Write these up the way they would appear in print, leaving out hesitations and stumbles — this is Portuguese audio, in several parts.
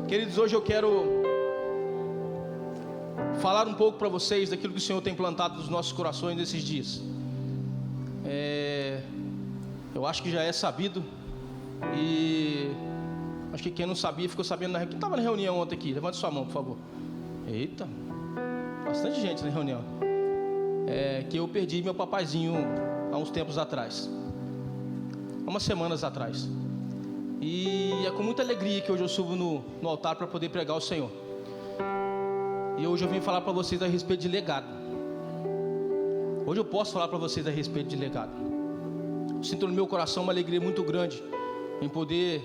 Queridos, hoje eu quero falar um pouco para vocês daquilo que o Senhor tem plantado nos nossos corações nesses dias. Eu acho que já é sabido, e acho que quem não sabia ficou sabendo na reunião. Quem estava na reunião ontem aqui? Levante sua mão, por favor. Eita, bastante gente na reunião. Que eu perdi meu papaizinho há uns tempos atrás, há umas semanas atrás. E é com muita alegria que hoje eu subo no altar para poder pregar o Senhor. E hoje eu vim falar para vocês a respeito de legado. Hoje eu posso falar para vocês a respeito de legado. Eu sinto no meu coração uma alegria muito grande em poder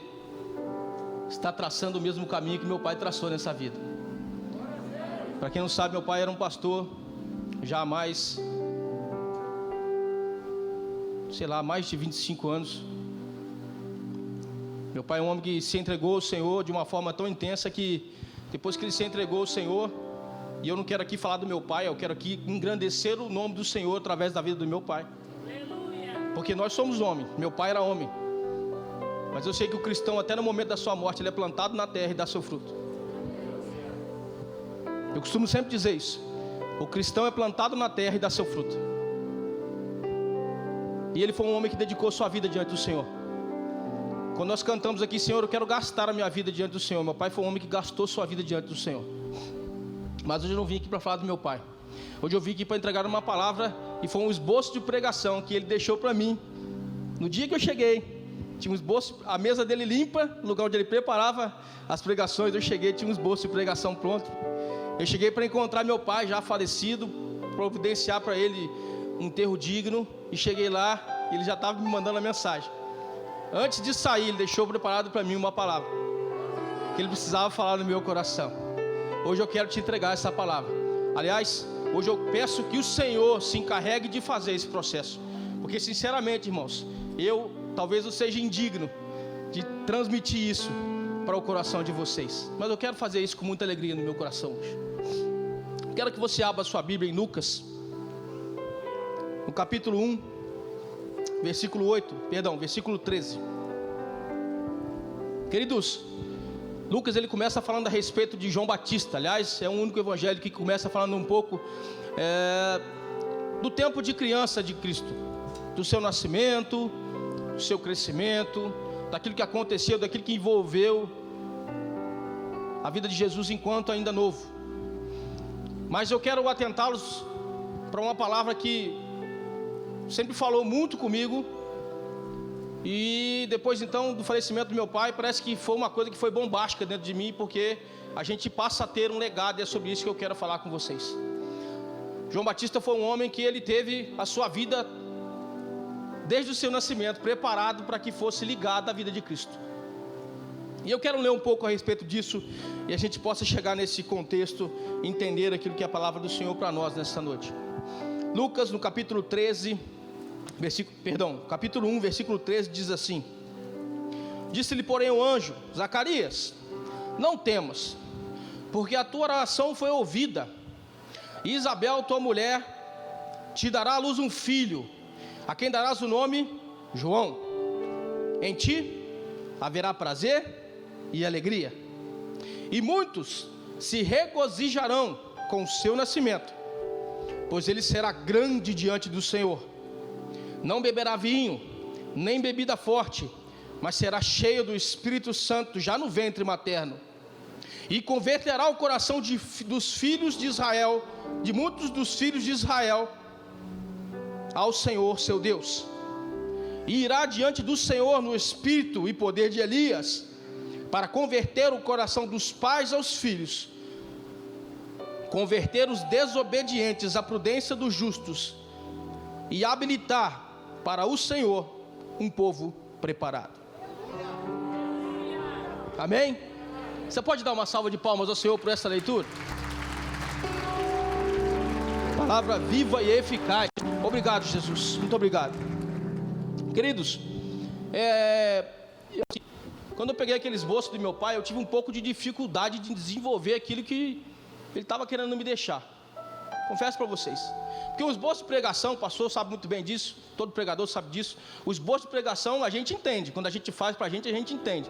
estar traçando o mesmo caminho que meu pai traçou nessa vida. Para quem não sabe, meu pai era um pastor já há mais de 25 anos. Meu pai é um homem que se entregou ao Senhor de uma forma tão intensa que depois que ele se entregou ao Senhor, e eu não quero aqui falar do meu pai, eu quero aqui engrandecer o nome do Senhor através da vida do meu pai. Porque nós somos homens, meu pai era homem. Mas eu sei que o cristão, até no momento da sua morte, ele é plantado na terra e dá seu fruto. Eu costumo sempre dizer isso. O cristão é plantado na terra e dá seu fruto. E ele foi um homem que dedicou sua vida diante do Senhor. Quando nós cantamos aqui, Senhor, eu quero gastar a minha vida diante do Senhor. Meu pai foi um homem que gastou sua vida diante do Senhor. Mas hoje eu não vim aqui para falar do meu pai. Hoje eu vim aqui para entregar uma palavra, e foi um esboço de pregação que ele deixou para mim. No dia que eu cheguei, tinha um esboço, a mesa dele limpa, no lugar onde ele preparava as pregações. Eu cheguei, tinha um esboço de pregação pronto. Eu cheguei para encontrar meu pai já falecido, providenciar para ele um enterro digno. E cheguei lá, ele já estava me mandando a mensagem. Antes de sair, ele deixou preparado para mim uma palavra que ele precisava falar no meu coração. Hoje eu quero te entregar essa palavra. Aliás, hoje eu peço que o Senhor se encarregue de fazer esse processo. Porque sinceramente, irmãos, talvez eu seja indigno de transmitir isso para o coração de vocês. Mas eu quero fazer isso com muita alegria no meu coração hoje. Quero que você abra a sua Bíblia em Lucas, no capítulo 1. Versículo 13. Queridos, Lucas ele começa falando a respeito de João Batista. Aliás, é o único evangelho que começa falando um pouco do tempo de criança de Cristo, do seu nascimento, do seu crescimento, daquilo que aconteceu, daquilo que envolveu a vida de Jesus enquanto ainda novo. Mas eu quero atentá-los para uma palavra que sempre falou muito comigo, e depois então do falecimento do meu pai, parece que foi uma coisa que foi bombástica dentro de mim, porque a gente passa a ter um legado, e é sobre isso que eu quero falar com vocês. João Batista foi um homem que ele teve a sua vida, desde o seu nascimento, preparado para que fosse ligado à vida de Cristo. E eu quero ler um pouco a respeito disso, e a gente possa chegar nesse contexto, entender aquilo que é a palavra do Senhor para nós nesta noite. Lucas, no capítulo 1, versículo 13, diz assim: Disse-lhe, porém, o anjo: Zacarias, não temas, porque a tua oração foi ouvida, e Isabel, tua mulher, te dará à luz um filho, a quem darás o nome João. Em ti haverá prazer e alegria, e muitos se regozijarão com o seu nascimento, pois ele será grande diante do Senhor. Não beberá vinho, nem bebida forte, mas será cheio do Espírito Santo já no ventre materno. E converterá o coração dos filhos de Israel, de muitos dos filhos de Israel, ao Senhor seu Deus. E irá diante do Senhor no espírito e poder de Elias, para converter o coração dos pais aos filhos, converter os desobedientes à prudência dos justos, e habilitar para o Senhor um povo preparado. Amém? Você pode dar uma salva de palmas ao Senhor por essa leitura? Palavra viva e eficaz. Obrigado, Jesus, muito obrigado. Queridos, quando eu peguei aquele esboço do meu pai, eu tive um pouco de dificuldade de desenvolver aquilo que ele estava querendo me deixar. Confesso para vocês. Porque o esboço de pregação, o pastor sabe muito bem disso, todo pregador sabe disso. O esboço de pregação a gente entende, quando a gente faz para a gente entende.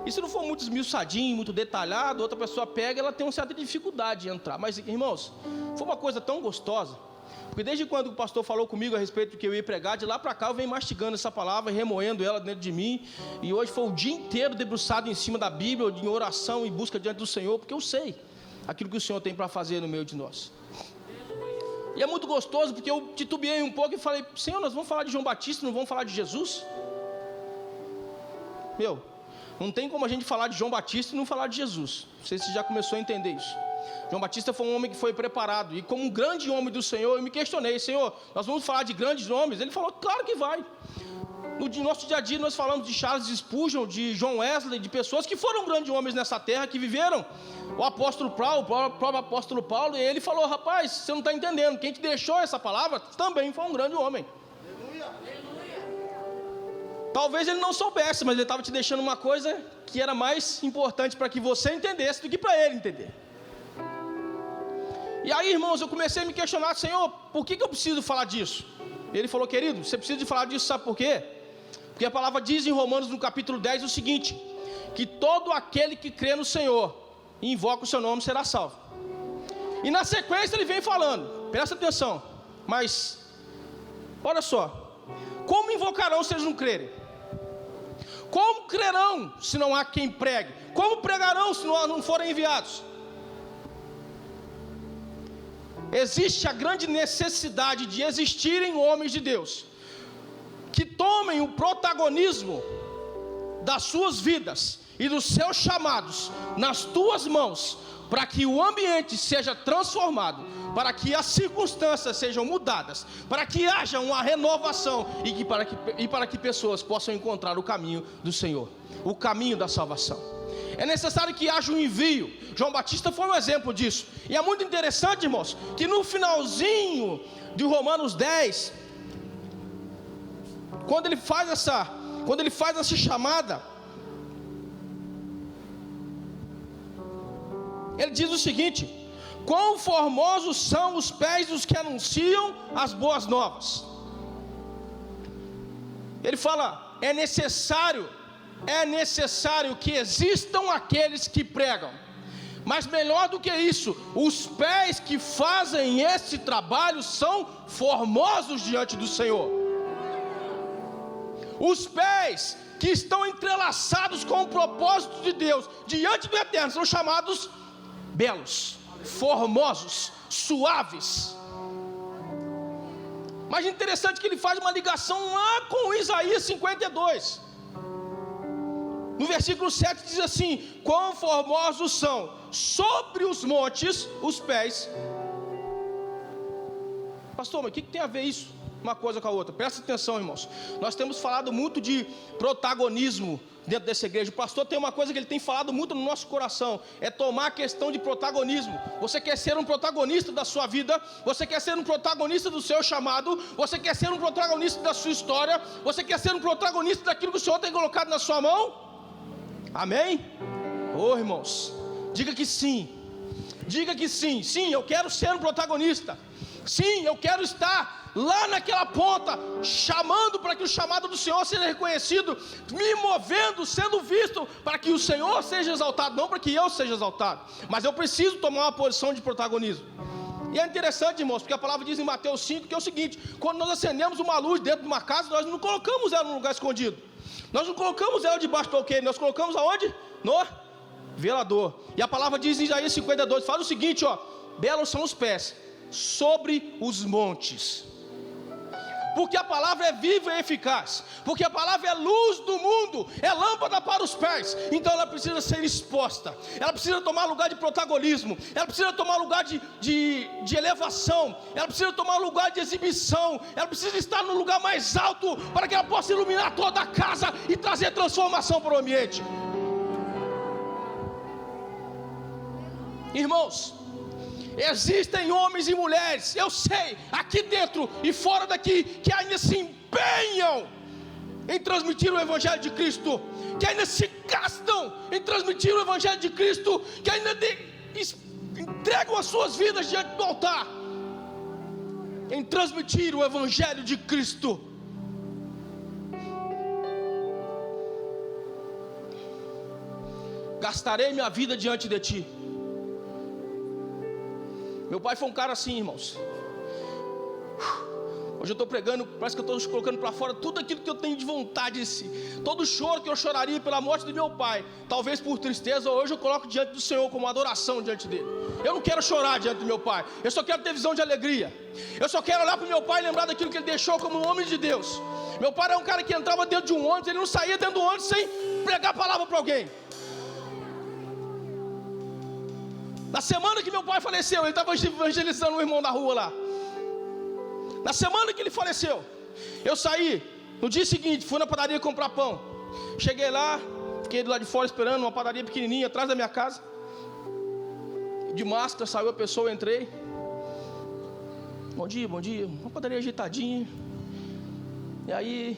E se não for muito esmiuçadinho, muito detalhado, outra pessoa pega, ela tem uma certa dificuldade de entrar. Mas, irmãos, foi uma coisa tão gostosa, porque desde quando o pastor falou comigo a respeito do que eu ia pregar, de lá para cá eu venho mastigando essa palavra, remoendo ela dentro de mim, e hoje foi o dia inteiro debruçado em cima da Bíblia, em oração, em busca diante do Senhor, porque eu sei aquilo que o Senhor tem para fazer no meio de nós. E é muito gostoso, porque eu titubeei um pouco e falei: Senhor, nós vamos falar de João Batista, não vamos falar de Jesus? Não tem como a gente falar de João Batista e não falar de Jesus. Não sei se você já começou a entender isso. João Batista foi um homem que foi preparado, e como um grande homem do Senhor, eu me questionei: Senhor, nós vamos falar de grandes homens? Ele falou: claro que vai. No nosso dia a dia nós falamos de Charles Spurgeon, de John Wesley, de pessoas que foram grandes homens nessa terra, que viveram. O apóstolo Paulo, o próprio apóstolo Paulo, e ele falou: rapaz, você não está entendendo, quem te deixou essa palavra também foi um grande homem. Talvez ele não soubesse, mas ele estava te deixando uma coisa que era mais importante para que você entendesse do que para ele entender. E aí, irmãos, eu comecei a me questionar: Senhor, por que eu preciso falar disso? Ele falou: querido, você precisa de falar disso, sabe por quê? Porque a palavra diz em Romanos, no capítulo 10, o seguinte: que todo aquele que crê no Senhor e invoca o seu nome será salvo. E na sequência ele vem falando, presta atenção, mas olha só: como invocarão se eles não crerem? Como crerão se não há quem pregue? Como pregarão se não forem enviados? Existe a grande necessidade de existirem homens de Deus que tomem o protagonismo das suas vidas e dos seus chamados nas tuas mãos, para que o ambiente seja transformado, para que as circunstâncias sejam mudadas, para que haja uma renovação e para que pessoas possam encontrar o caminho do Senhor, o caminho da salvação. É necessário que haja um envio. João Batista foi um exemplo disso. E é muito interessante, irmãos, que no finalzinho de Romanos 10, quando ele faz essa chamada, ele diz o seguinte: quão formosos são os pés dos que anunciam as boas novas. Ele fala: é necessário que existam aqueles que pregam, mas melhor do que isso, os pés que fazem esse trabalho são formosos diante do Senhor. Os pés que estão entrelaçados com o propósito de Deus diante do Eterno são chamados belos, formosos, suaves. Mas interessante que ele faz uma ligação lá com Isaías 52. No versículo 7 diz assim: quão formosos são sobre os montes os pés. Pastor, mas o que tem a ver isso, uma coisa com a outra? Presta atenção, irmãos. Nós temos falado muito de protagonismo dentro dessa igreja. O pastor tem uma coisa que ele tem falado muito no nosso coração: é tomar a questão de protagonismo. Você quer ser um protagonista da sua vida? Você quer ser um protagonista do seu chamado? Você quer ser um protagonista da sua história? Você quer ser um protagonista daquilo que o Senhor tem colocado na sua mão? Amém? Irmãos, diga que sim. Diga que sim. Sim, eu quero ser um protagonista. Sim, eu quero estar lá naquela ponta, chamando para que o chamado do Senhor seja reconhecido, me movendo, sendo visto, para que o Senhor seja exaltado, não para que eu seja exaltado. Mas eu preciso tomar uma posição de protagonismo. E é interessante, irmãos, porque a palavra diz em Mateus 5 que é o seguinte: quando nós acendemos uma luz dentro de uma casa, nós não colocamos ela num lugar escondido. Nós não colocamos ela debaixo do alqueire, nós colocamos aonde? No velador. E a palavra diz em Isaías 52, fala o seguinte: belos são os pés sobre os montes. Porque a palavra é viva e eficaz, porque a palavra é luz do mundo, é lâmpada para os pés. Então ela precisa ser exposta, ela precisa tomar lugar de protagonismo, ela precisa tomar lugar de elevação, ela precisa tomar lugar de exibição, ela precisa estar no lugar mais alto, para que ela possa iluminar toda a casa e trazer transformação para o ambiente. Irmãos, existem homens e mulheres, eu sei, aqui dentro e fora daqui, que ainda se empenham em transmitir o Evangelho de Cristo, que ainda se gastam em transmitir o Evangelho de Cristo, que ainda entregam as suas vidas diante do altar, em transmitir o Evangelho de Cristo. gastarei minha vida diante de ti. Meu pai foi um cara assim, irmãos. Hoje eu estou pregando, parece que eu estou colocando para fora tudo aquilo que eu tenho de vontade em si. Todo choro que eu choraria pela morte do meu pai, talvez por tristeza, hoje eu coloco diante do Senhor como adoração diante dele. Eu não quero chorar diante do meu pai, eu só quero ter visão de alegria. Eu só quero olhar para o meu pai e lembrar daquilo que ele deixou como um homem de Deus. Meu pai era um cara que entrava dentro de um ônibus, ele não saía dentro do ônibus sem pregar a palavra para alguém. Na semana que meu pai faleceu, ele estava evangelizando um irmão da rua lá. Na semana que ele faleceu, eu saí, no dia seguinte, fui na padaria comprar pão. Cheguei lá, fiquei do lado de fora esperando, uma padaria pequenininha, atrás da minha casa. De máscara, saiu a pessoa, eu entrei. Bom dia, uma padaria ajeitadinha. E aí,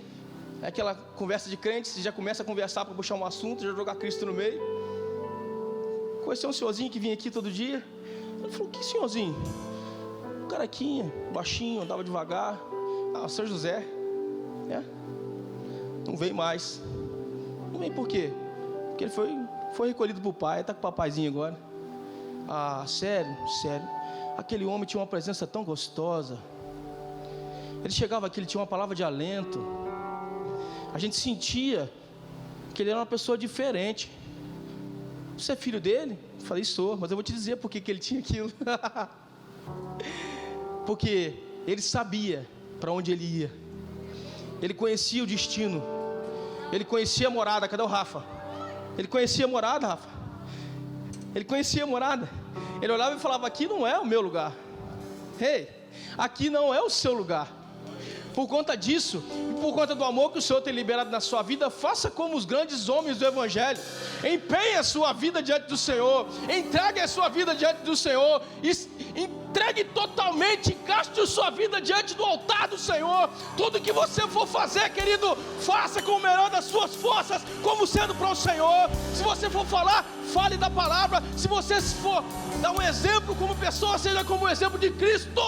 é aquela conversa de crentes, você já começa a conversar para puxar um assunto, já jogar Cristo no meio. Conheci um senhorzinho que vinha aqui todo dia. Ele falou, que senhorzinho? Carequinha, baixinho, andava devagar. Ah, seu José, não veio mais. Não veio por quê? Porque ele foi recolhido para o pai, está com o papaizinho agora. Ah, sério. Aquele homem tinha uma presença tão gostosa. Ele chegava aqui, ele tinha uma palavra de alento. A gente sentia que ele era uma pessoa diferente. Você é filho dele? Eu falei, sou, mas eu vou te dizer por que ele tinha aquilo. Porque ele sabia para onde ele ia. Ele conhecia o destino. Ele conhecia a morada. Cadê o Rafa? Ele conhecia a morada, Rafa. Ele conhecia a morada. Ele olhava e falava, aqui não é o meu lugar. Aqui não é o seu lugar. Por conta disso, por conta do amor que o Senhor tem liberado na sua vida, faça como os grandes homens do Evangelho. Empenhe a sua vida diante do Senhor. Entregue a sua vida diante do Senhor. Entregue totalmente, gaste a sua vida diante do altar do Senhor. Tudo que você for fazer, querido, faça com o melhor das suas forças, como sendo para o Senhor. Se você for falar, fale da palavra. Se você for dar um exemplo como pessoa, seja como o exemplo de Cristo.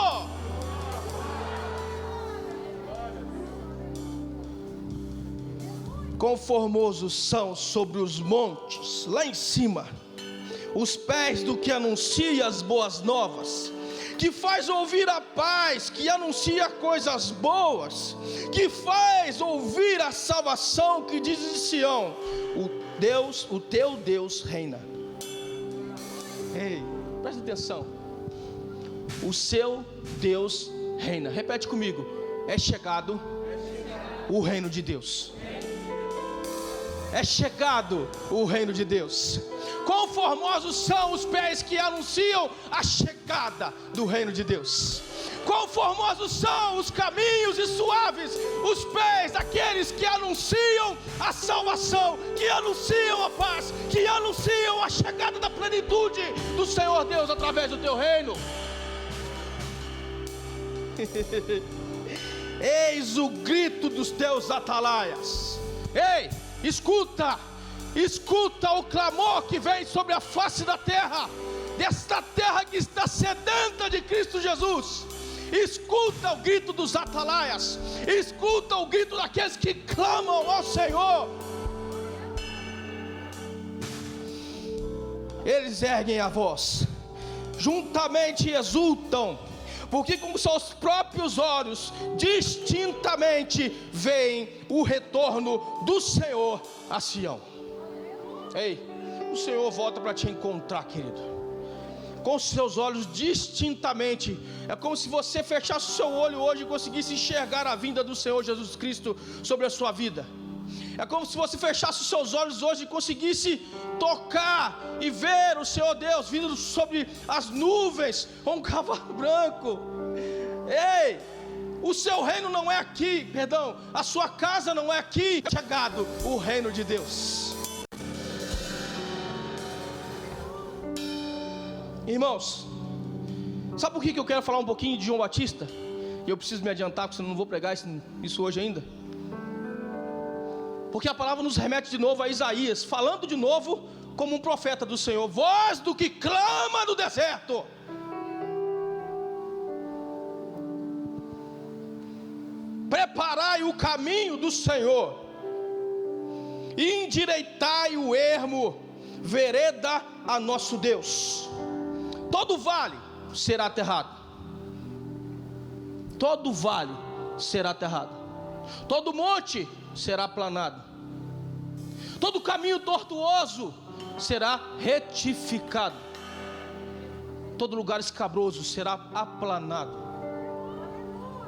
Quão formosos são sobre os montes, lá em cima, os pés do que anuncia as boas novas, que faz ouvir a paz, que anuncia coisas boas, que faz ouvir a salvação, que diz em Sião, o teu Deus reina. Ei, presta atenção. O seu Deus reina. Repete comigo. É chegado o reino de Deus. É chegado o reino de Deus. Quão formosos são os pés que anunciam a chegada do reino de Deus. Quão formosos são os caminhos e suaves os pés daqueles que anunciam a salvação, que anunciam a paz, que anunciam a chegada da plenitude do Senhor Deus através do teu reino. Eis o grito dos teus atalaias. Ei, escuta o clamor que vem sobre a face da terra, desta terra que está sedenta de Cristo Jesus. Escuta o grito dos atalaias, escuta o grito daqueles que clamam ao Senhor. Eles erguem a voz, juntamente exultam, porque com seus próprios olhos distintamente veem o retorno do Senhor a Sião. Ei, o Senhor volta para te encontrar, querido. Com os seus olhos distintamente. É como se você fechasse o seu olho hoje e conseguisse enxergar a vinda do Senhor Jesus Cristo sobre a sua vida. É como se você fechasse os seus olhos hoje e conseguisse tocar e ver o Senhor Deus vindo sobre as nuvens com um cavalo branco. Ei, o seu reino não é aqui, perdão, a sua casa não é aqui. É chegado o reino de Deus. Irmãos, sabe por que eu quero falar um pouquinho de João Batista? E eu preciso me adiantar, porque senão não vou pregar isso hoje ainda. Porque a palavra nos remete de novo a Isaías, falando de novo como um profeta do Senhor. Voz do que clama no deserto. Preparai o caminho do Senhor, e endireitai o ermo vereda a nosso Deus. Todo vale será aterrado. Todo vale será aterrado. Todo monte será aplanado. Todo caminho tortuoso será retificado. Todo lugar escabroso será aplanado.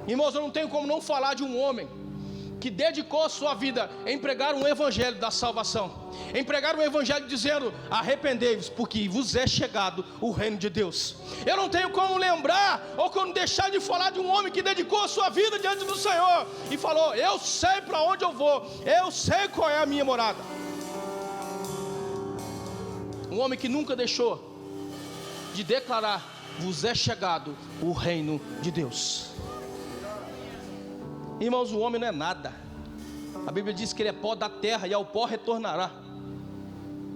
Irmãos, eu não tenho como não falar de um homem que dedicou sua vida em pregar um evangelho da salvação, em pregar um evangelho dizendo: arrependei-vos, porque vos é chegado o reino de Deus. Eu não tenho como lembrar ou como deixar de falar de um homem que dedicou sua vida diante do Senhor e falou: eu sei para onde eu vou, eu sei qual é a minha morada. Um homem que nunca deixou de declarar: vos é chegado o reino de Deus. Irmãos, o homem não é nada. A Bíblia diz que ele é pó da terra e ao pó retornará.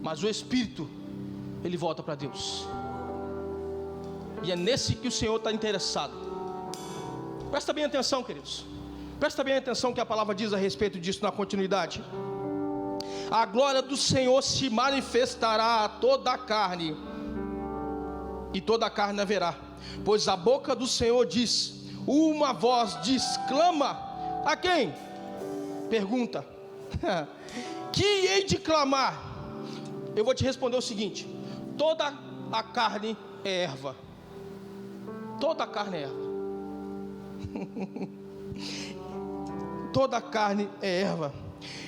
Mas o Espírito, ele volta para Deus. E é nesse que o Senhor está interessado. Presta bem atenção, queridos. Presta bem atenção que a palavra diz a respeito disso na continuidade. A glória do Senhor se manifestará a toda a carne, e toda a carne a verá. Pois a boca do Senhor diz, uma voz diz, clama. A quem? Pergunta. Que hei de clamar? Eu vou te responder o seguinte: toda a carne é erva. Toda a carne é erva. Toda a carne é erva.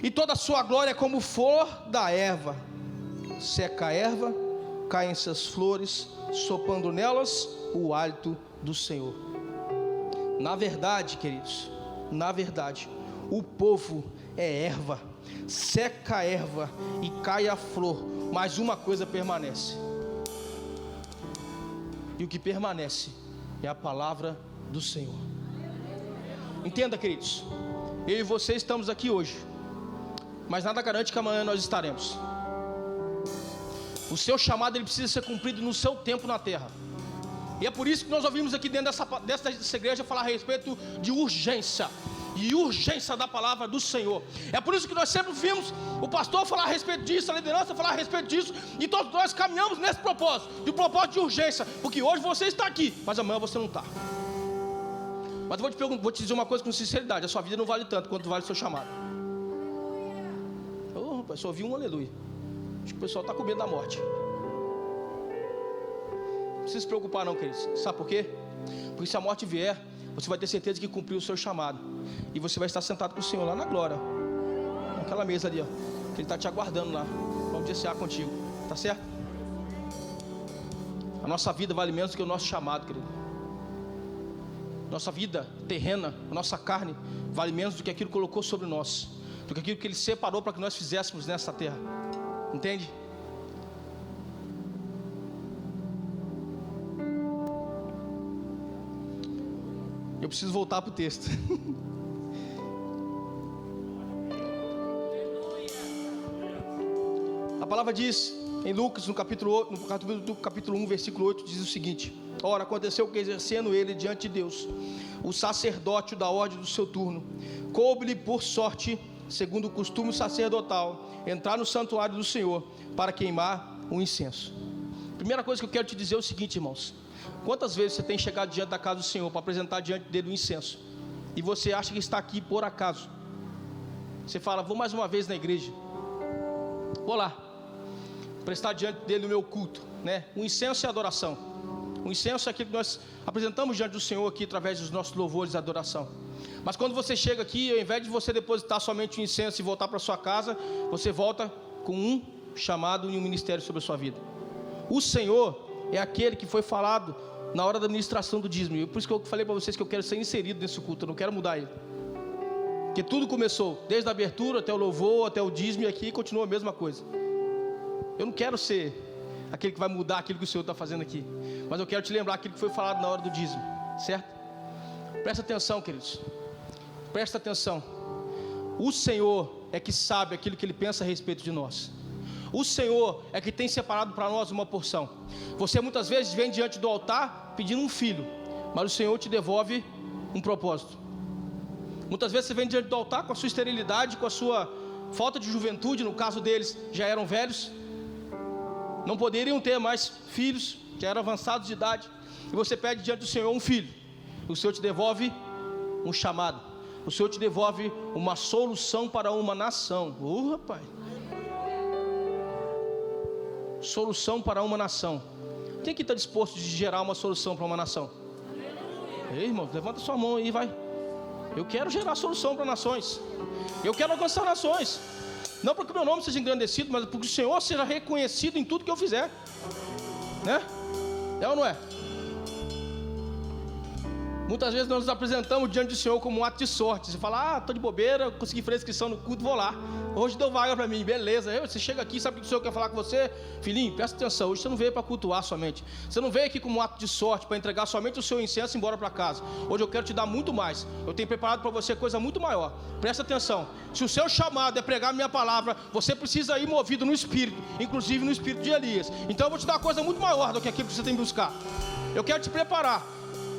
E toda a sua glória é como flor da erva. Seca a erva, caem suas flores, soprando nelas o hálito do Senhor. Na verdade, queridos, na verdade, o povo é erva, seca a erva e cai a flor, mas uma coisa permanece. E o que permanece é a palavra do Senhor. Entenda, queridos, eu e você estamos aqui hoje, mas nada garante que amanhã nós estaremos. O seu chamado, ele precisa ser cumprido no seu tempo na terra. E é por isso que nós ouvimos aqui dentro dessa igreja falar a respeito de urgência. E urgência da palavra do Senhor. É por isso que nós sempre vimos o pastor falar a respeito disso, a liderança falar a respeito disso. E todos nós caminhamos nesse propósito, de propósito de urgência. Porque hoje você está aqui, mas amanhã você não está. Mas eu vou te dizer uma coisa com sinceridade: a sua vida não vale tanto quanto vale o seu chamado. Oh, rapaz, só ouvi um aleluia. Acho que o pessoal está com medo da morte. Não precisa se preocupar não, queridos. Sabe por quê? Porque se a morte vier, você vai ter certeza que cumpriu o seu chamado. E você vai estar sentado com o Senhor lá na glória, naquela mesa ali, ó, que Ele está te aguardando lá. Vamos desejar contigo, tá certo? A nossa vida vale menos do que o nosso chamado, querido. Nossa vida terrena, a nossa carne, vale menos do que aquilo que colocou sobre nós, do que aquilo que Ele separou para que nós fizéssemos nessa terra. Entende? Eu preciso voltar para o texto. A palavra diz em Lucas, no capítulo 1, versículo 8, diz o seguinte: ora, aconteceu que, exercendo ele diante de Deus, o sacerdote da ordem do seu turno, coube-lhe por sorte, segundo o costume sacerdotal, entrar no santuário do Senhor para queimar um incenso. Primeira coisa que eu quero te dizer é o seguinte, irmãos: quantas vezes você tem chegado diante da casa do Senhor para apresentar diante dele o incenso, e você acha que está aqui por acaso? Você fala: vou mais uma vez na igreja, vou lá prestar diante dele o meu culto, né? O incenso é adoração. O incenso é aquilo que nós apresentamos diante do Senhor aqui através dos nossos louvores e adoração. Mas quando você chega aqui, ao invés de você depositar somente o incenso e voltar para sua casa, você volta com um chamado e um ministério sobre a sua vida. O Senhor é aquele que foi falado na hora da ministração do dízimo. E por isso que eu falei para vocês que eu quero ser inserido nesse culto, eu não quero mudar ele. Porque tudo começou, desde a abertura até o louvor, até o dízimo, e aqui continua a mesma coisa. Eu não quero ser aquele que vai mudar aquilo que o Senhor está fazendo aqui, mas eu quero te lembrar aquilo que foi falado na hora do dízimo, certo? Presta atenção, queridos. Presta atenção. O Senhor é que sabe aquilo que Ele pensa a respeito de nós. O Senhor é que tem separado para nós uma porção. Você muitas vezes vem diante do altar pedindo um filho, mas o Senhor te devolve um propósito. Muitas vezes você vem diante do altar com a sua esterilidade, com a sua falta de juventude. No caso deles, já eram velhos. não poderiam ter mais filhos, já eram avançados de idade, e você pede diante do Senhor um filho, o Senhor te devolve um chamado, o Senhor te devolve uma solução para uma nação. Rapaz, solução para uma nação. Quem que está disposto de gerar uma solução para uma nação? Ei, irmão, levanta sua mão aí, vai. Eu quero gerar solução para nações, eu quero alcançar nações, não porque o meu nome seja engrandecido, mas porque o Senhor seja reconhecido em tudo que eu fizer, né? É ou não é? Muitas vezes nós nos apresentamos diante do Senhor como um ato de sorte. Você fala, estou de bobeira, consegui fazer inscrição no culto, vou lá. Hoje deu vaga para mim, beleza. Você chega aqui, sabe o que o Senhor quer falar com você? Filhinho, presta atenção, hoje você não veio para cultuar somente. Você não veio aqui como um ato de sorte, para entregar somente o seu incenso e ir embora para casa. Hoje eu quero te dar muito mais. Eu tenho preparado para você coisa muito maior. Presta atenção, se o seu chamado é pregar a minha palavra, você precisa ir movido no Espírito, inclusive no Espírito de Elias. Então eu vou te dar uma coisa muito maior do que aquilo que você tem que buscar. Eu quero te preparar.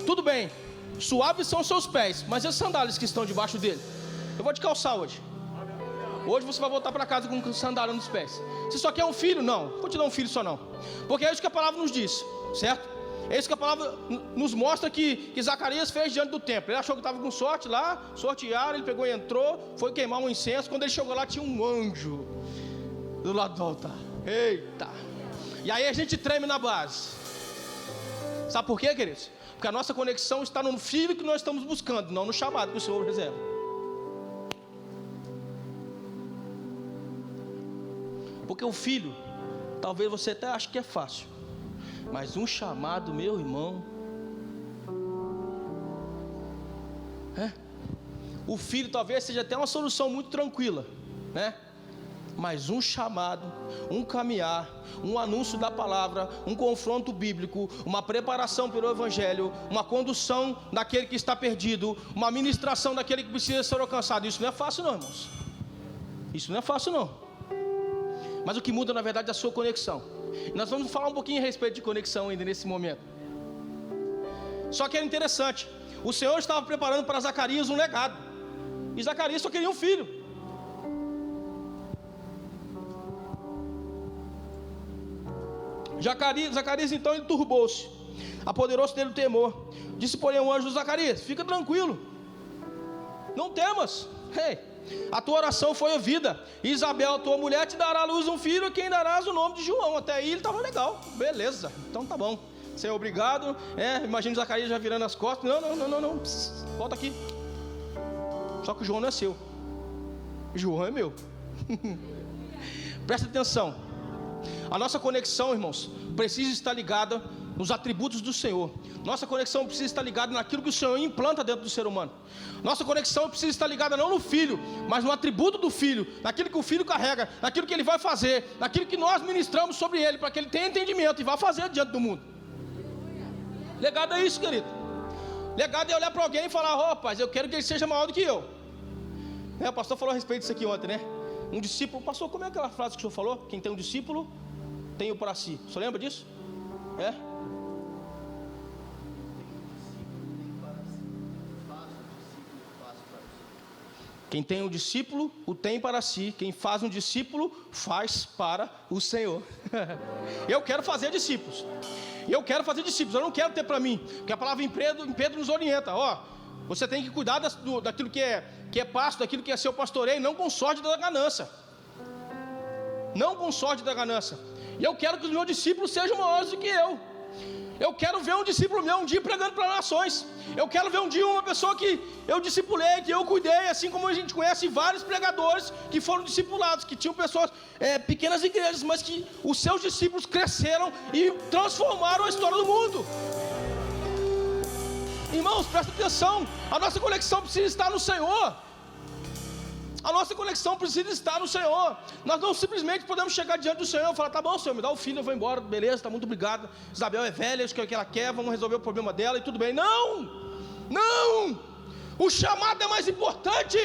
Tudo bem, suaves são os seus pés, mas e as sandálias que estão debaixo dele? Eu vou te calçar hoje. Hoje você vai voltar para casa com sandália nos pés. Você só quer um filho? Não, vou te dar um filho só não. Porque é isso que a palavra nos diz, certo? É isso que a palavra nos mostra que Zacarias fez diante do templo. Ele achou que estava com sorte lá, sortearam, ele pegou e entrou, foi queimar um incenso. Quando ele chegou lá tinha um anjo do lado do altar. Eita! E aí a gente treme na base. Sabe por quê, queridos? Porque a nossa conexão está no filho que nós estamos buscando, não no chamado que o Senhor reserva. Porque o filho, talvez você até ache que é fácil, mas um chamado, meu irmão, o filho talvez seja até uma solução muito tranquila, né? Mas um chamado, um caminhar, um anúncio da palavra, um confronto bíblico, uma preparação pelo evangelho, uma condução daquele que está perdido, uma ministração daquele que precisa ser alcançado, isso não é fácil não, irmãos. Isso não é fácil não. Mas o que muda na verdade é a sua conexão. Nós vamos falar um pouquinho a respeito de conexão ainda nesse momento. Só que é interessante, o Senhor estava preparando para Zacarias um legado, e Zacarias só queria um filho. Zacarias então ele turbou-se, apoderou-se dele o temor. Disse porém o anjo de Zacarias: fica tranquilo, não temas, a tua oração foi ouvida. Isabel, tua mulher, te dará à luz um filho, a quem darás o nome de João. Até aí ele estava legal, beleza, então tá bom. Você é obrigado, imagina Zacarias já virando as costas. Não, volta aqui. Só que o João não é seu, João é meu. Presta atenção, a nossa conexão, irmãos, precisa estar ligada nos atributos do Senhor. Nossa conexão precisa estar ligada naquilo que o Senhor implanta dentro do ser humano. Nossa conexão precisa estar ligada não no filho, mas no atributo do filho, naquilo que o filho carrega, naquilo que ele vai fazer, naquilo que nós ministramos sobre ele, para que ele tenha entendimento e vá fazer diante do mundo. Legado é isso, querido. Legado é olhar para alguém e falar: rapaz, eu quero que ele seja maior do que eu. O pastor falou a respeito disso aqui ontem, né? Um discípulo, pastor, como é aquela frase que o senhor falou? Quem tem um discípulo, tem o para si. O senhor lembra disso? Quem tem um discípulo, o tem para si. Quem faz um discípulo, faz para o Senhor. Eu quero fazer discípulos. Eu quero fazer discípulos, eu não quero ter para mim. Porque a palavra em Pedro nos orienta. Você tem que cuidar daquilo que é pasto, daquilo que é seu pastoreio, não com sorte da ganância. Não com sorte da ganância. E eu quero que os meus discípulos sejam maiores do que eu. Eu quero ver um discípulo meu um dia pregando para nações. Eu quero ver um dia uma pessoa que eu discipulei, que eu cuidei, assim como a gente conhece vários pregadores que foram discipulados, que tinham pessoas, pequenas igrejas, mas que os seus discípulos cresceram e transformaram a história do mundo. Irmãos, presta atenção, a nossa conexão precisa estar no Senhor. A nossa conexão precisa estar no Senhor. Nós não simplesmente podemos chegar diante do Senhor e falar: tá bom, Senhor, me dá o filho, eu vou embora, beleza, tá muito obrigado. Isabel é velha, acho que é o que ela quer, vamos resolver o problema dela e tudo bem. Não! O chamado é mais importante.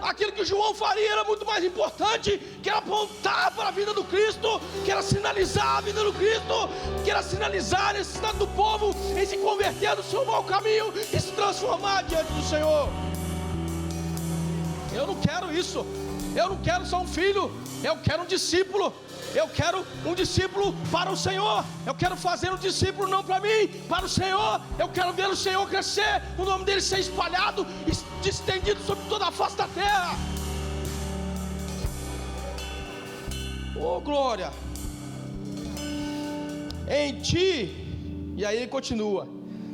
Aquilo que João faria era muito mais importante, que era apontar para a vida do Cristo, que era sinalizar a vida do Cristo, que era sinalizar a necessidade do povo em se converter do seu mau caminho e se transformar diante do Senhor. Eu não quero isso. Eu não quero só um filho, eu quero um discípulo. Eu quero um discípulo para o Senhor. Eu quero fazer um discípulo não para mim, para o Senhor. Eu quero ver o Senhor crescer, o nome dele ser espalhado, estendido sobre toda a face da terra. Oh, glória! Em ti, e aí ele continua: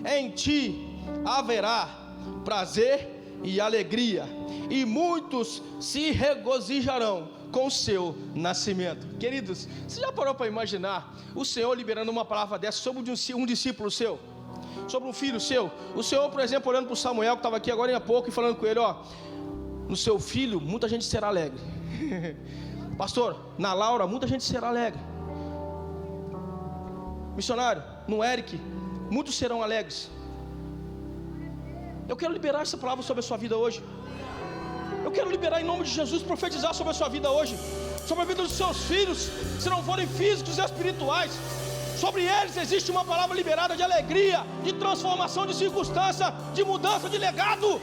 em ti haverá prazer e alegria, e muitos se regozijarão com o seu nascimento. Queridos, você já parou para imaginar o Senhor liberando uma palavra dessa sobre um discípulo seu, sobre um filho seu? O Senhor, por exemplo, olhando para o Samuel, que estava aqui agora há pouco, e falando com ele: ó, no seu filho muita gente será alegre. Pastor, na Laura muita gente será alegre. Missionário, no Eric muitos serão alegres. Eu quero liberar essa palavra sobre a sua vida hoje. Eu quero liberar em nome de Jesus, profetizar sobre a sua vida hoje, sobre a vida dos seus filhos, se não forem físicos e espirituais. Sobre eles existe uma palavra liberada de alegria, de transformação de circunstância, de mudança de legado.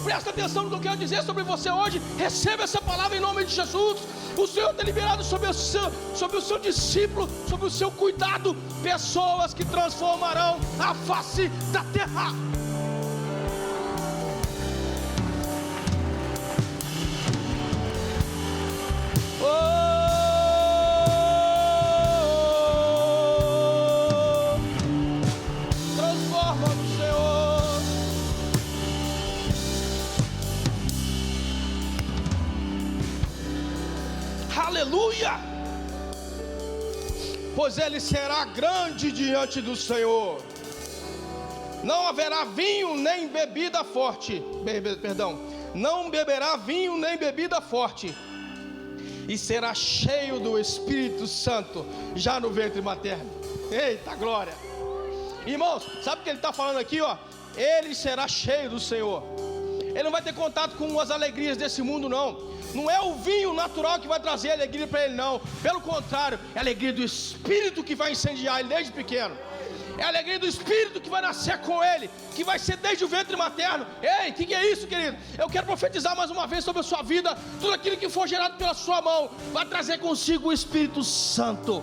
Presta atenção no que eu quero dizer sobre você hoje. Receba essa palavra em nome de Jesus. O Senhor tem liberado sobre o seu discípulo, sobre o seu cuidado, pessoas que transformarão a face da terra. Aleluia! Pois ele será grande diante do Senhor. Não haverá vinho nem bebida forte. Não beberá vinho nem bebida forte. E será cheio do Espírito Santo já no ventre materno. Eita glória! Irmãos, sabe o que ele está falando aqui, ó? Ele será cheio do Senhor. Ele não vai ter contato com as alegrias desse mundo, não. Não é o vinho natural que vai trazer alegria para ele, não. Pelo contrário, é a alegria do Espírito que vai incendiar ele desde pequeno. É a alegria do Espírito que vai nascer com ele, que vai ser desde o ventre materno. Ei, o que é isso, querido? Eu quero profetizar mais uma vez sobre a sua vida. Tudo aquilo que for gerado pela sua mão vai trazer consigo o Espírito Santo.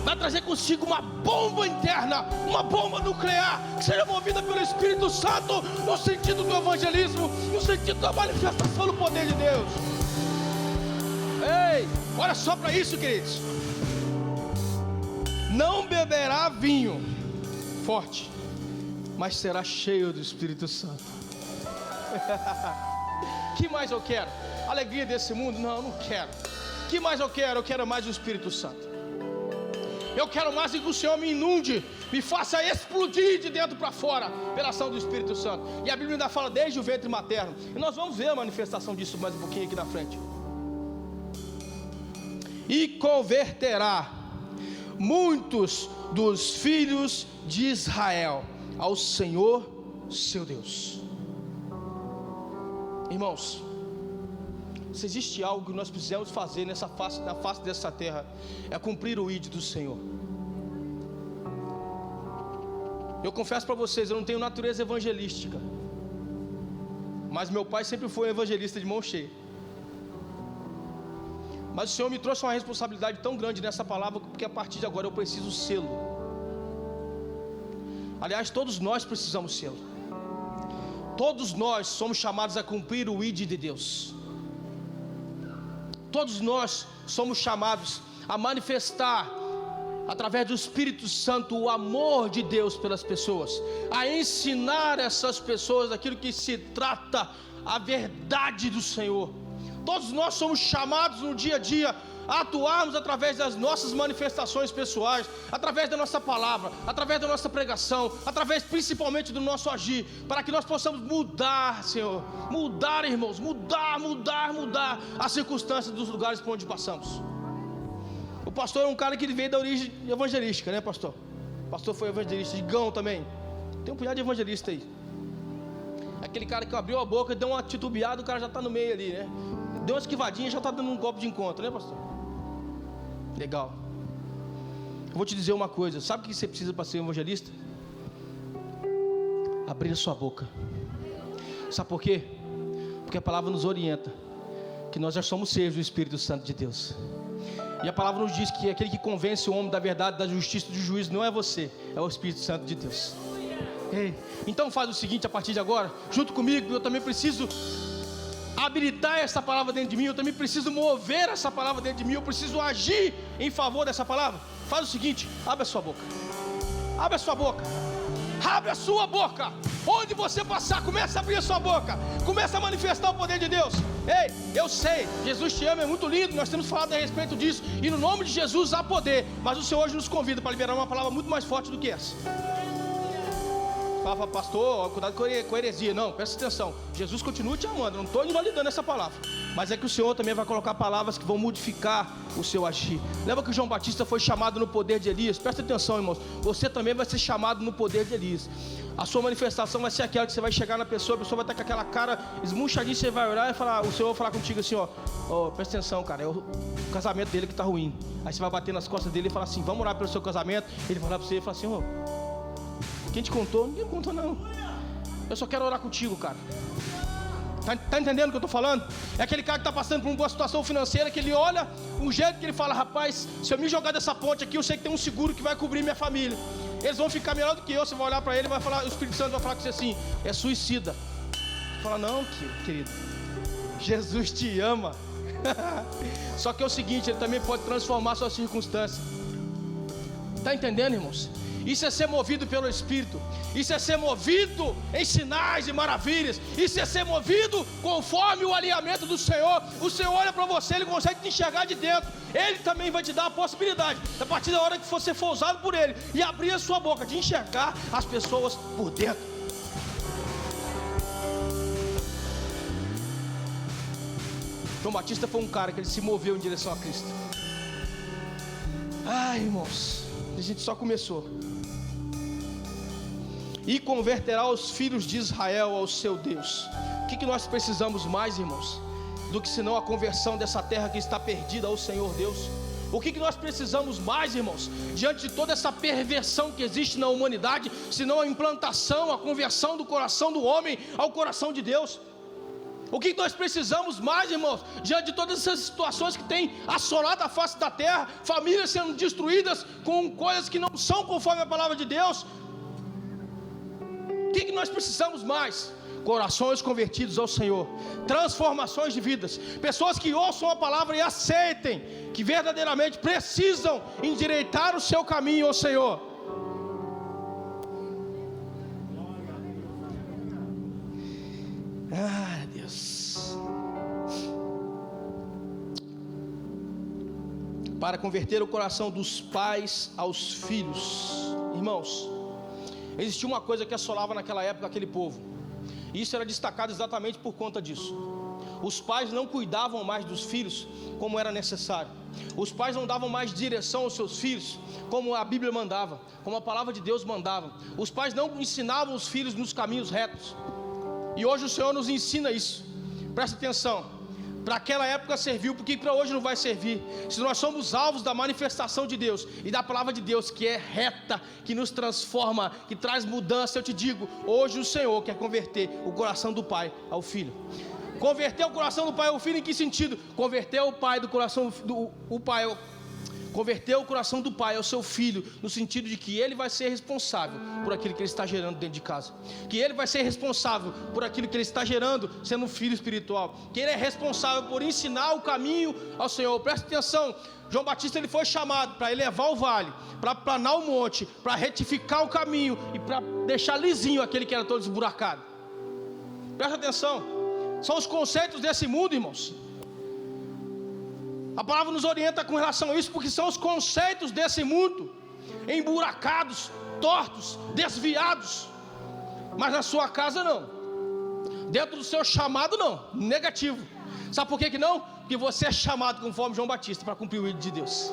Vai trazer consigo uma bomba interna, uma bomba nuclear, que seja movida pelo Espírito Santo, no sentido do evangelismo, no sentido da manifestação do poder de Deus. Ei, olha só para isso, queridos. Não beberá vinho forte, mas será cheio do Espírito Santo. Que mais eu quero? Alegria desse mundo? Não, eu não quero. Que mais eu quero? Eu quero mais o Espírito Santo. Eu quero mais que o Senhor me inunde, me faça explodir de dentro para fora, pela ação do Espírito Santo. E a Bíblia ainda fala desde o ventre materno. E nós vamos ver a manifestação disso mais um pouquinho aqui na frente. E converterá muitos dos filhos de Israel ao Senhor seu Deus. Irmãos, se existe algo que nós precisamos fazer na face dessa terra, é cumprir o ID do Senhor. Eu confesso para vocês, eu não tenho natureza evangelística, mas meu pai sempre foi um evangelista de mão cheia. Mas o Senhor me trouxe uma responsabilidade tão grande nessa palavra, porque a partir de agora eu preciso sê-lo. Aliás, todos nós precisamos sê-lo. Todos nós somos chamados a cumprir o ID de Deus. Todos nós somos chamados a manifestar, através do Espírito Santo, o amor de Deus pelas pessoas, a ensinar essas pessoas aquilo que se trata a verdade do Senhor. Todos nós somos chamados no dia a dia a atuarmos através das nossas manifestações pessoais, através da nossa palavra, através da nossa pregação, através principalmente do nosso agir, para que nós possamos mudar, Senhor, mudar, irmãos, mudar as circunstâncias dos lugares por onde passamos. O pastor é um cara que veio da origem evangelística, né, pastor? O pastor foi evangelista de Gão também. Tem um punhado de evangelista aí. Aquele cara que abriu a boca, deu uma titubeada, o cara já está no meio ali, né? Deu uma esquivadinha, já está dando um golpe de encontro, né, pastor? Legal. Eu vou te dizer uma coisa. Sabe o que você precisa para ser evangelista? Abrir a sua boca. Sabe por quê? Porque a palavra nos orienta que nós já somos cheios do Espírito Santo de Deus. E a palavra nos diz que aquele que convence o homem da verdade, da justiça e do juízo não é você, é o Espírito Santo de Deus. Ei, então faz o seguinte, a partir de agora, junto comigo, eu também preciso habilitar essa palavra dentro de mim, eu também preciso mover essa palavra dentro de mim, eu preciso agir em favor dessa palavra. Faz o seguinte, abre a sua boca. Abre a sua boca. Abre a sua boca. Onde você passar, começa a abrir a sua boca. Começa a manifestar o poder de Deus. Ei, eu sei, Jesus te ama, é muito lindo. Nós temos falado a respeito disso. E no nome de Jesus há poder. Mas o Senhor hoje nos convida para liberar uma palavra muito mais forte do que essa. Fala, pastor, cuidado com a heresia. Não, presta atenção. Jesus continua te amando. Eu não estou invalidando essa palavra. Mas é que o Senhor também vai colocar palavras que vão modificar o seu agir. Lembra que João Batista foi chamado no poder de Elias? Presta atenção, irmãos. Você também vai ser chamado no poder de Elias. A sua manifestação vai ser aquela que você vai chegar na pessoa, a pessoa vai estar com aquela cara esmurchadinha, você vai orar e falar, o Senhor vai falar contigo assim, ó, presta atenção, cara, é o casamento dele que está ruim. Aí você vai bater nas costas dele e falar assim, vamos orar pelo seu casamento. Ele vai orar para você e falar assim, quem te contou? Ninguém me contou não. Eu só quero orar contigo, cara. Tá entendendo o que eu estou falando? É aquele cara que está passando por uma boa situação financeira, que ele olha um jeito que ele fala, rapaz, se eu me jogar dessa ponte aqui, eu sei que tem um seguro que vai cobrir minha família. Eles vão ficar melhor do que eu. Você vai olhar para ele e vai falar, o Espírito Santo vai falar com você assim, é suicida. Você fala, não, querido, Jesus te ama. Só que é o seguinte, ele também pode transformar a sua circunstância. Está entendendo, irmãos? Isso é ser movido pelo Espírito. Isso é ser movido em sinais e maravilhas. Isso é ser movido conforme o alinhamento do Senhor. O Senhor olha para você, Ele consegue te enxergar de dentro. Ele também vai te dar a possibilidade, a partir da hora que você for usado por Ele, e abrir a sua boca, de enxergar as pessoas por dentro. João Batista foi um cara que ele se moveu em direção a Cristo. Ai, irmãos, a gente só começou. E converterá os filhos de Israel ao seu Deus. O que nós precisamos mais, irmãos, do que senão a conversão dessa terra que está perdida ao Senhor Deus? O que nós precisamos mais, irmãos, diante de toda essa perversão que existe na humanidade, senão a implantação, a conversão do coração do homem ao coração de Deus? O que nós precisamos mais, irmãos, diante de todas essas situações que têm assolado a face da terra, famílias sendo destruídas com coisas que não são conforme a palavra de Deus? O que nós precisamos mais? Corações convertidos ao Senhor, transformações de vidas, pessoas que ouçam a palavra e aceitem que verdadeiramente precisam endireitar o seu caminho ao Senhor. Ah, Deus. Para converter o coração dos pais aos filhos. Irmãos, existia uma coisa que assolava naquela época aquele povo. E isso era destacado exatamente por conta disso. Os pais não cuidavam mais dos filhos como era necessário. Os pais não davam mais direção aos seus filhos como a Bíblia mandava, como a palavra de Deus mandava. Os pais não ensinavam os filhos nos caminhos retos. E hoje o Senhor nos ensina isso. Presta atenção. Para aquela época serviu, porque para hoje não vai servir. Se nós somos alvos da manifestação de Deus e da palavra de Deus, que é reta, que nos transforma, que traz mudança, eu te digo, hoje o Senhor quer converter o coração do pai ao filho. Converter o coração do pai ao filho em que sentido? Converter o pai do coração converter o coração do pai ao seu filho, no sentido de que ele vai ser responsável por aquilo que ele está gerando dentro de casa, que ele vai ser responsável por aquilo que ele está gerando, sendo um filho espiritual, que ele é responsável por ensinar o caminho ao Senhor. Presta atenção, João Batista ele foi chamado para elevar o vale, para aplanar o monte, para retificar o caminho e para deixar lisinho aquele que era todo esburacado. Presta atenção, são os conceitos desse mundo, irmãos. A palavra nos orienta com relação a isso, porque são os conceitos desse mundo, emburacados, tortos, desviados. Mas na sua casa não, dentro do seu chamado não, negativo. Sabe por que não? Porque você é chamado conforme João Batista para cumprir o ídolo de Deus.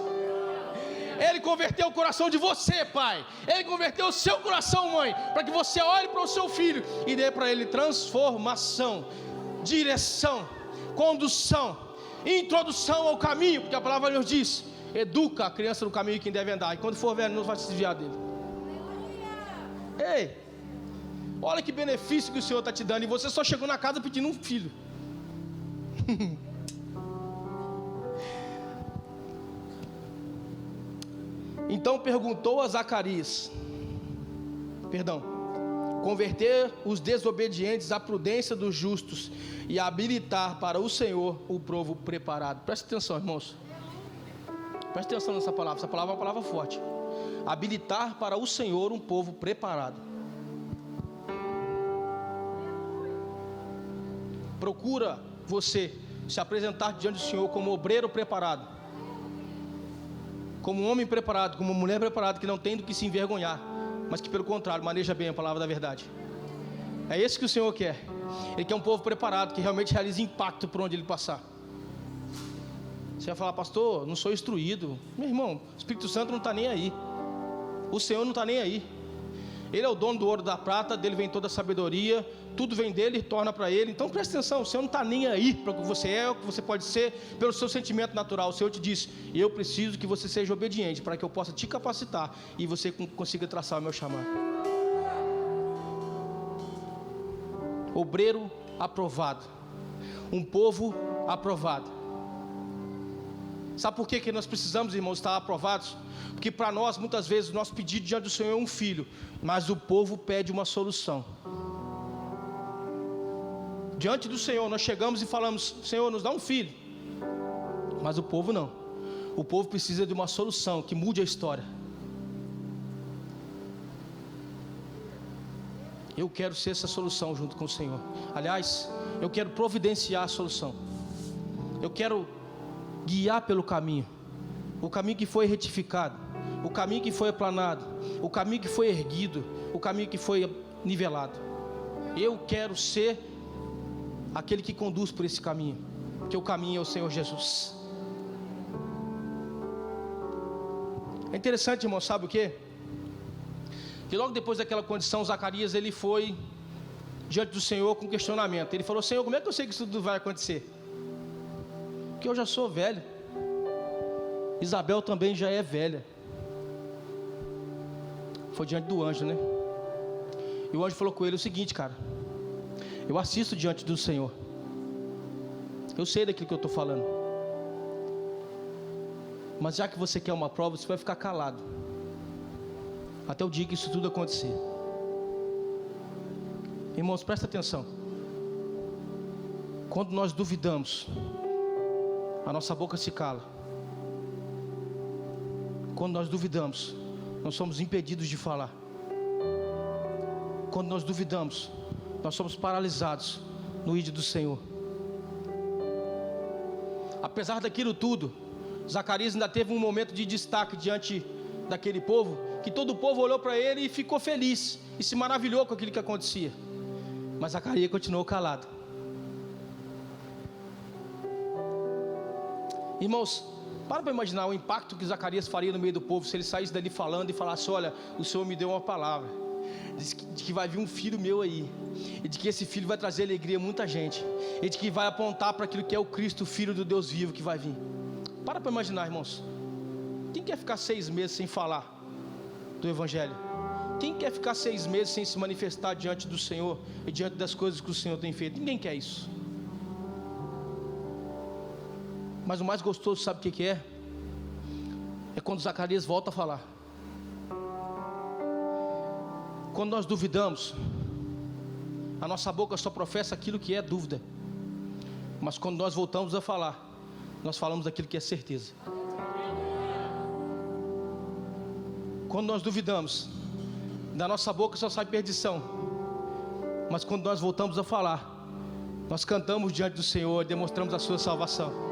Ele converteu o coração de você, pai. Ele converteu o seu coração, mãe, para que você olhe para o seu filho e dê para ele transformação, direção, condução, introdução ao caminho, porque a palavra nos diz: educa a criança no caminho que deve andar, e quando for velho não vai se desviar dele. Ei, olha que benefício que o Senhor está te dando, e você só chegou na casa pedindo um filho. Então perguntou a Zacarias, converter os desobedientes à prudência dos justos e habilitar para o Senhor o povo preparado. Presta atenção, irmãos. Presta atenção nessa palavra. Essa palavra é uma palavra forte. Habilitar para o Senhor um povo preparado. Procura você se apresentar diante do Senhor como obreiro preparado, como um homem preparado, como uma mulher preparada, que não tem do que se envergonhar, mas que pelo contrário maneja bem a palavra da verdade. É esse que o Senhor quer. Ele quer um povo preparado, que realmente realize impacto por onde ele passar. Você vai falar, pastor, não sou instruído. Meu irmão, o Espírito Santo não está nem aí. O Senhor não está nem aí. Ele é o dono do ouro e da prata, dele vem toda a sabedoria, tudo vem dele e torna para ele. Então presta atenção, o Senhor não está nem aí para o que você é, o que você pode ser, pelo seu sentimento natural. O Senhor te diz, eu preciso que você seja obediente, para que eu possa te capacitar e você consiga traçar o meu chamado. Obreiro aprovado, um povo aprovado. Sabe por que nós precisamos, irmãos, estar aprovados? Porque para nós, muitas vezes, o nosso pedido diante do Senhor é um filho, mas o povo pede uma solução. Diante do Senhor, nós chegamos e falamos, Senhor, nos dá um filho. Mas o povo não. O povo precisa de uma solução que mude a história. Eu quero ser essa solução junto com o Senhor. Aliás, eu quero providenciar a solução. Eu quero guiar pelo caminho, o caminho que foi retificado, o caminho que foi aplanado, o caminho que foi erguido, o caminho que foi nivelado. Eu quero ser aquele que conduz por esse caminho, porque o caminho é o Senhor Jesus. É interessante, irmão, sabe o quê? Que logo depois daquela condição, Zacarias, ele foi diante do Senhor com questionamento. Ele falou, Senhor, como é que eu sei que isso tudo vai acontecer? Porque eu já sou velho. Isabel também já é velha. Foi diante do anjo, né? E o anjo falou com ele o seguinte, cara, eu assisto diante do Senhor, eu sei daquilo que eu estou falando, mas já que você quer uma prova, você vai ficar calado até o dia que isso tudo acontecer. Irmãos, presta atenção. Quando nós duvidamos, a nossa boca se cala. Quando nós duvidamos, nós somos impedidos de falar. Quando nós duvidamos, nós somos paralisados no ídolo do Senhor. Apesar daquilo tudo, Zacarias ainda teve um momento de destaque diante daquele povo, que todo o povo olhou para ele e ficou feliz, e se maravilhou com aquilo que acontecia. Mas Zacarias continuou calado. Irmãos, para imaginar o impacto que Zacarias faria no meio do povo, se ele saísse dali falando e falasse, olha, o Senhor me deu uma palavra, de que vai vir um filho meu aí, e de que esse filho vai trazer alegria a muita gente, e de que vai apontar para aquilo que é o Cristo, o Filho do Deus vivo que vai vir. Para imaginar, irmãos. Quem quer ficar 6 meses sem falar do Evangelho? Quem quer ficar 6 meses sem se manifestar diante do Senhor e diante das coisas que o Senhor tem feito? Ninguém quer isso. Mas o mais gostoso, sabe o que é? É quando Zacarias volta a falar. Quando nós duvidamos, a nossa boca só professa aquilo que é dúvida. Mas quando nós voltamos a falar, nós falamos daquilo que é certeza. Quando nós duvidamos, da nossa boca só sai perdição. Mas quando nós voltamos a falar, nós cantamos diante do Senhor e demonstramos a sua salvação.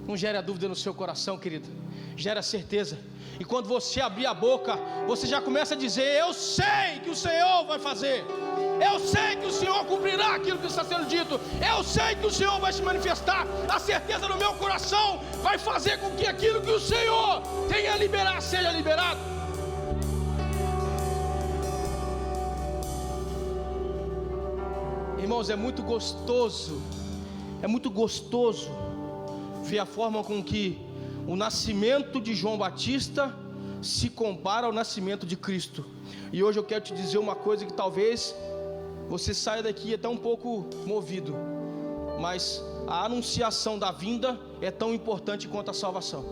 Não gere a dúvida no seu coração, querido. Gere a certeza. E quando você abrir a boca, você já começa a dizer, eu sei que o Senhor vai fazer. Eu sei que o Senhor cumprirá aquilo que está sendo dito. Eu sei que o Senhor vai se manifestar. A certeza no meu coração vai fazer com que aquilo que o Senhor tem a liberar seja liberado. Irmãos, é muito gostoso ver a forma com que o nascimento de João Batista se compara ao nascimento de Cristo. E hoje eu quero te dizer uma coisa que talvez você saia daqui até um pouco movido, mas a anunciação da vinda é tão importante quanto a salvação.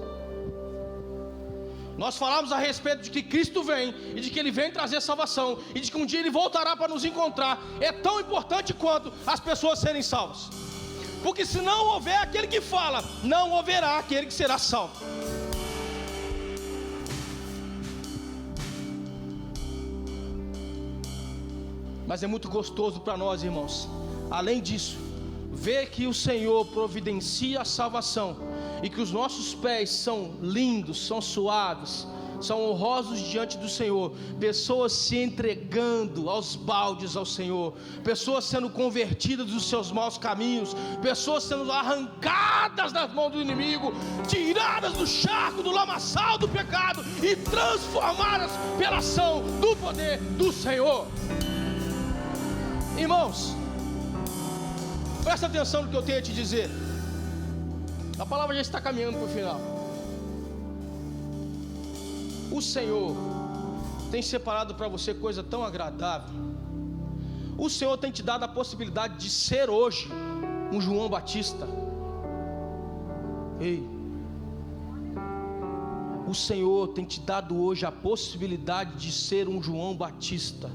Nós falamos a respeito de que Cristo vem, e de que Ele vem trazer salvação, e de que um dia Ele voltará para nos encontrar. É tão importante quanto as pessoas serem salvas, porque se não houver aquele que fala, não haverá aquele que será salvo. Mas é muito gostoso para nós, irmãos, além disso, ver que o Senhor providencia a salvação, e que os nossos pés são lindos, são suaves, são honrosos diante do Senhor. Pessoas se entregando aos baldes ao Senhor, pessoas sendo convertidas dos seus maus caminhos, pessoas sendo arrancadas das mãos do inimigo, tiradas do charco, do lamaçal do pecado e transformadas pela ação do poder do Senhor. Irmãos, presta atenção no que eu tenho a te dizer. A palavra já está caminhando para o final. O Senhor tem separado para você coisa tão agradável. O Senhor tem te dado a possibilidade de ser hoje um João Batista. Ei, o Senhor tem te dado hoje a possibilidade de ser um João Batista.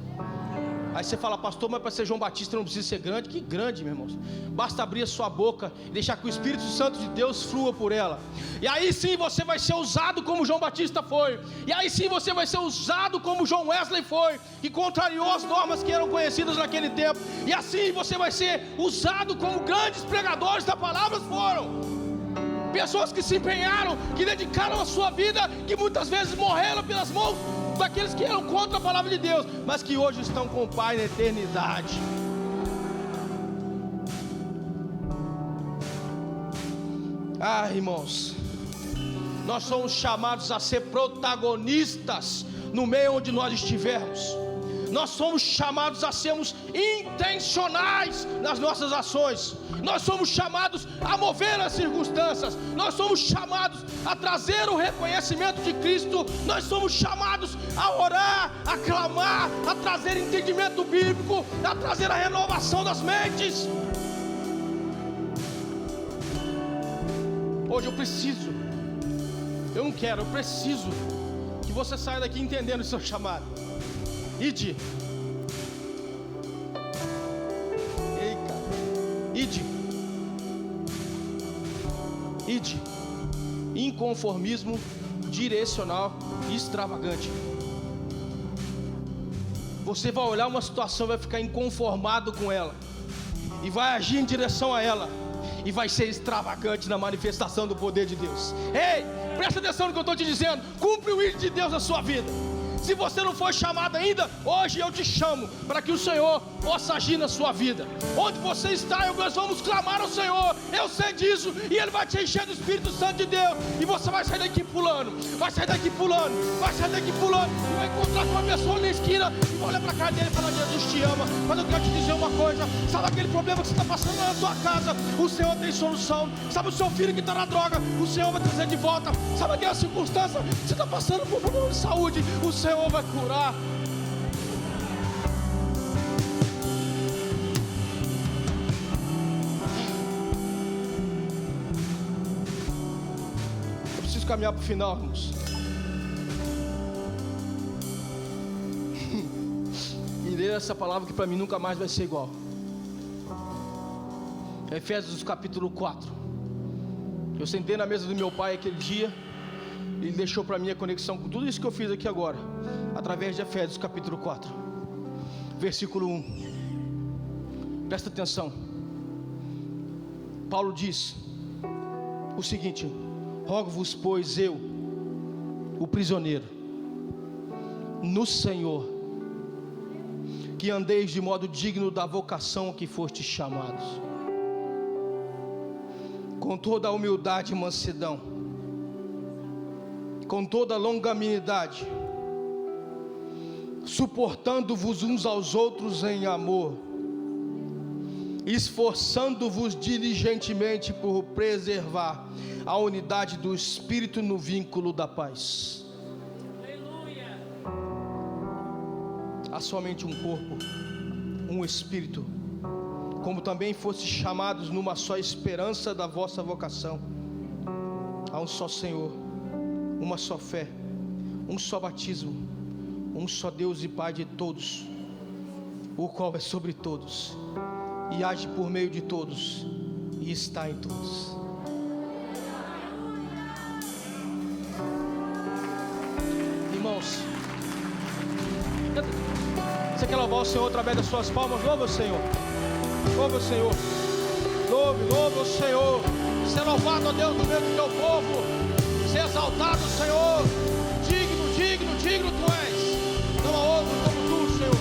Aí você fala, pastor, mas para ser João Batista não precisa ser grande. Que grande, meu irmão. Basta abrir a sua boca e deixar que o Espírito Santo de Deus flua por ela. E aí sim você vai ser usado como João Batista foi. E aí sim você vai ser usado como John Wesley foi, que contrariou as normas que eram conhecidas naquele tempo. E assim você vai ser usado como grandes pregadores da palavra foram. Pessoas que se empenharam, que dedicaram a sua vida, que muitas vezes morreram pelas mãos daqueles que eram contra a palavra de Deus, mas que hoje estão com o Pai na eternidade. Ah, irmãos, nós somos chamados a ser protagonistas no meio onde nós estivermos. Nós somos chamados a sermos intencionais nas nossas ações. Nós somos chamados a mover as circunstâncias. Nós somos chamados a trazer o reconhecimento de Cristo. Nós somos chamados a orar, a clamar, a trazer entendimento bíblico, a trazer a renovação das mentes. Hoje eu não quero, eu preciso que você saia daqui entendendo o seu chamado. Ide. Ei, cara. Ide. Inconformismo direcional e extravagante. Você vai olhar uma situação, vai ficar inconformado com ela e vai agir em direção a ela, e vai ser extravagante na manifestação do poder de Deus. Ei, presta atenção no que eu estou te dizendo. Cumpre o ídolo de Deus na sua vida. Se você não foi chamado ainda, hoje eu te chamo para que o Senhor possa agir na sua vida. Onde você está, nós vamos clamar ao Senhor. Eu sei disso, e Ele vai te encher do Espírito Santo de Deus. E você vai sair daqui pulando, vai sair daqui pulando, vai sair daqui pulando, e vai encontrar com uma pessoa na esquina e vai olhar para a cara dele e falar: Jesus te ama. Mas eu quero te dizer uma coisa: sabe aquele problema que você está passando na sua casa? O Senhor tem solução. Sabe o seu filho que está na droga? O Senhor vai trazer de volta. Sabe aquela circunstância que você está passando por problema de saúde? O Senhor vai curar. Eu preciso caminhar para o final, irmãos. E ler essa palavra que para mim nunca mais vai ser igual. Efésios capítulo 4. Eu sentei na mesa do meu pai aquele dia. Ele deixou para mim a conexão com tudo isso que eu fiz aqui agora, através de Efésios capítulo 4, versículo 1. Presta atenção. Paulo diz o seguinte: rogo-vos, pois, eu, o prisioneiro, no Senhor, que andeis de modo digno da vocação a que fostes chamados, com toda a humildade e mansidão, com toda a longanimidade, suportando-vos uns aos outros em amor, esforçando-vos diligentemente por preservar a unidade do Espírito no vínculo da paz. Aleluia. Há somente um corpo, um Espírito, como também fostes chamados numa só esperança da vossa vocação. Há um só Senhor, uma só fé, um só batismo, um só Deus e Pai de todos, o qual é sobre todos, e age por meio de todos, e está em todos. Irmãos, você quer louvar o Senhor através das suas palmas? Louva o Senhor, louva o Senhor, louva o Senhor. Ser louvado, ó Deus, no meio do teu povo, ser exaltado, Senhor. Digno tu és, não há outro como tu, Senhor.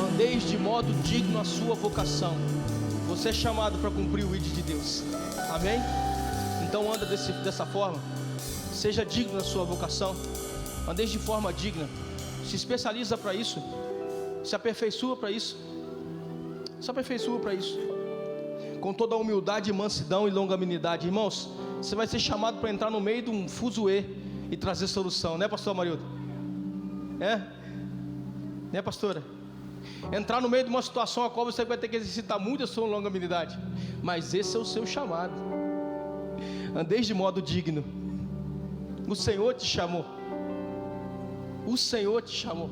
Andeis de modo digno a sua vocação. Você é chamado para cumprir o ID de Deus, amém? Então anda dessa forma, seja digno na sua vocação, andeis de forma digna, se especializa para isso, se aperfeiçoa para isso, com toda a humildade, mansidão e longanimidade. Irmãos, você vai ser chamado para entrar no meio de um fuzuê e trazer solução, né, pastor Amarildo? Né, pastora? Entrar no meio de uma situação a qual você vai ter que exercitar muito a sua longanimidade, mas esse é o seu chamado. Andeis de modo digno. O Senhor te chamou. O Senhor te chamou.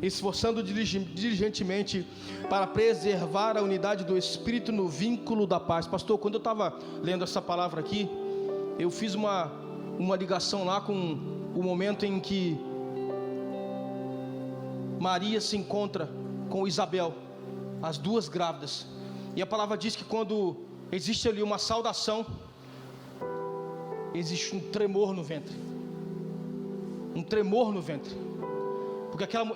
Esforçando diligentemente para preservar a unidade do Espírito no vínculo da paz. Pastor, quando eu estava lendo essa palavra aqui, eu fiz uma ligação lá com o momento em que Maria se encontra com Isabel, as duas grávidas. E a palavra diz que quando existe ali uma saudação, existe um tremor no ventre. Um tremor no ventre.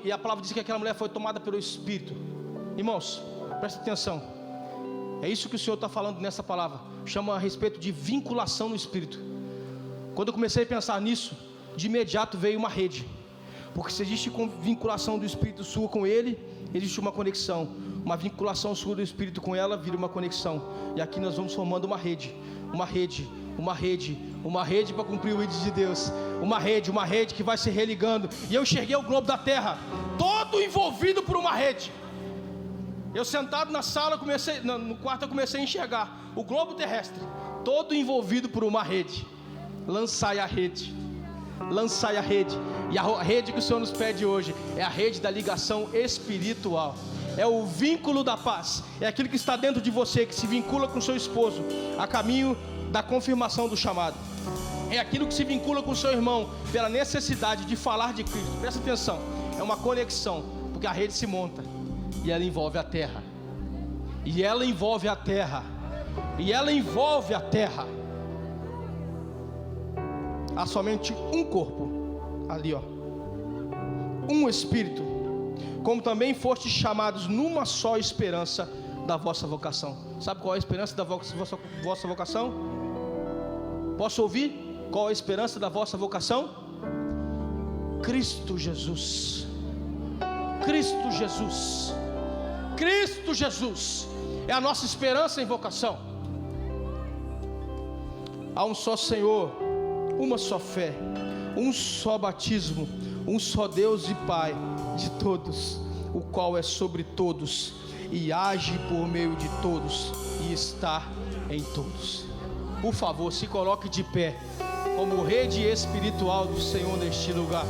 E a palavra diz que aquela mulher foi tomada pelo Espírito. Irmãos, presta atenção. É isso que o Senhor está falando nessa palavra. Chama a respeito de vinculação no Espírito. Quando eu comecei a pensar nisso, de imediato veio uma rede. Porque se existe vinculação do Espírito sua com Ele, existe uma conexão. Uma vinculação sua do Espírito com ela vira uma conexão. E aqui nós vamos formando uma rede para cumprir o ID de Deus. Uma rede que vai se religando. E eu enxerguei o globo da terra todo envolvido por uma rede. Eu sentado na sala, no quarto eu comecei a enxergar o globo terrestre todo envolvido por uma rede. Lançai a rede. E a rede que o Senhor nos pede hoje é a rede da ligação espiritual. É o vínculo da paz. É aquilo que está dentro de você, que se vincula com seu esposo a caminho da confirmação do chamado. É aquilo que se vincula com seu irmão pela necessidade de falar de Cristo. Presta atenção, é uma conexão, porque a rede se monta e ela envolve a terra. Há somente um corpo ali, um Espírito, como também fostes chamados numa só esperança da vossa vocação. Sabe qual é a esperança da vossa vocação? Posso ouvir? Qual é a esperança da vossa vocação? Cristo Jesus. É a nossa esperança em vocação. Há um só Senhor, uma só fé, um só batismo, um só Deus e Pai de todos, o qual é sobre todos e age por meio de todos e está em todos. Por favor, se coloque de pé como rede espiritual do Senhor neste lugar.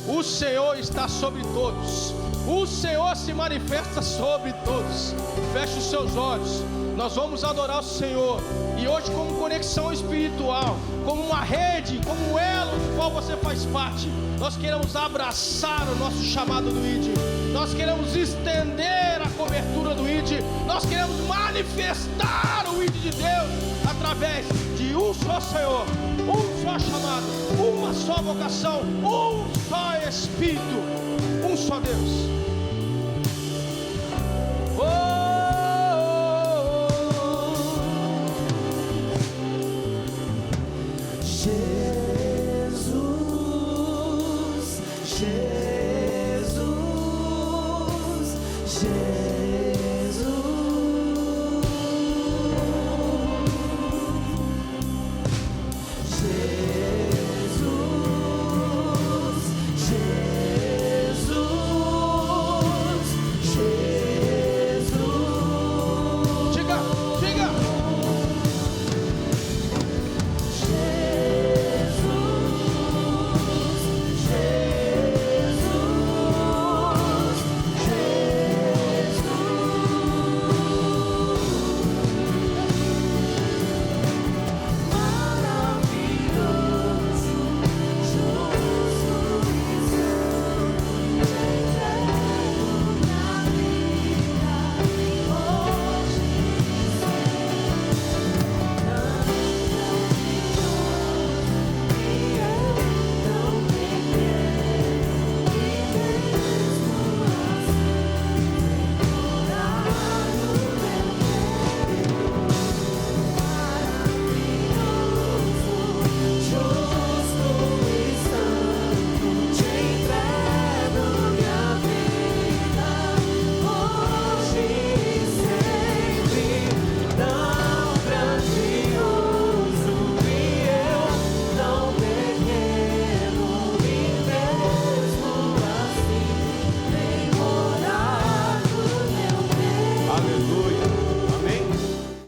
O Senhor está sobre todos. O Senhor se manifesta sobre todos. Feche os seus olhos. Nós vamos adorar o Senhor. E hoje, como conexão espiritual, como uma rede, como um elo do qual você faz parte, nós queremos abraçar o nosso chamado do ID. Nós queremos estender a cobertura do ID. Nós queremos manifestar o ID de Deus através de um só Senhor, um só chamado, uma só vocação, um só Espírito, um só Deus. Yeah.